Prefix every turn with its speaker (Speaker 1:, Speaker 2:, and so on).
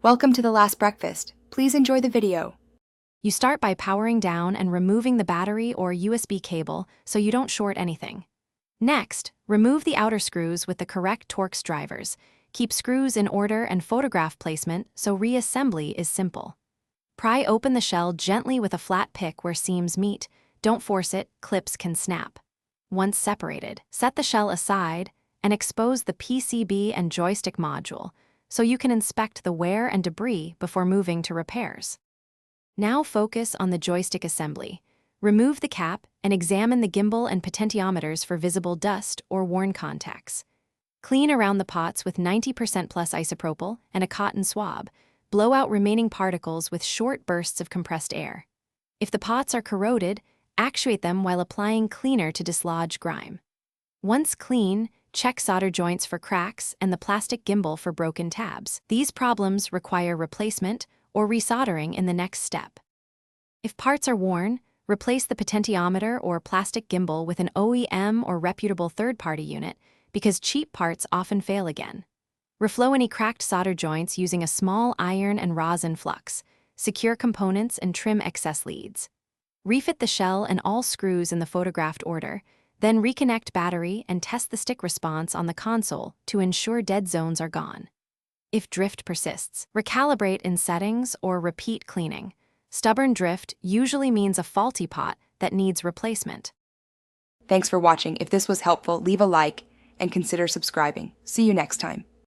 Speaker 1: Welcome to the last breakfast. Please enjoy the video.
Speaker 2: You start by powering down and removing the battery or USB cable so you don't short anything. Next, remove the outer screws with the correct Torx drivers. Keep screws in order and photograph placement so reassembly is simple. Pry open the shell gently with a flat pick where seams meet. Don't force it, clips can snap. Once separated, set the shell aside and expose the PCB and joystick module so you can inspect the wear and debris before moving to repairs. Now focus on the joystick assembly. Remove the cap and examine the gimbal and potentiometers for visible dust or worn contacts. Clean around the pots with 90% plus isopropyl and a cotton swab. Blow out remaining particles with short bursts of compressed air. If the pots are corroded, actuate them while applying cleaner to dislodge grime. Once clean, check solder joints for cracks and the plastic gimbal for broken tabs. These problems require replacement or resoldering in the next step. If parts are worn, replace the potentiometer or plastic gimbal with an OEM or reputable third-party unit because cheap parts often fail again. Reflow any cracked solder joints using a small iron and rosin flux. Secure components and trim excess leads. Refit the shell and all screws in the photographed order, then reconnect battery and test the stick response on the console to ensure dead zones are gone. If drift persists, recalibrate in settings or repeat cleaning. Stubborn drift usually means a faulty pot that needs replacement.
Speaker 1: Thanks for watching. If this was helpful, leave a like and consider subscribing. See you next time.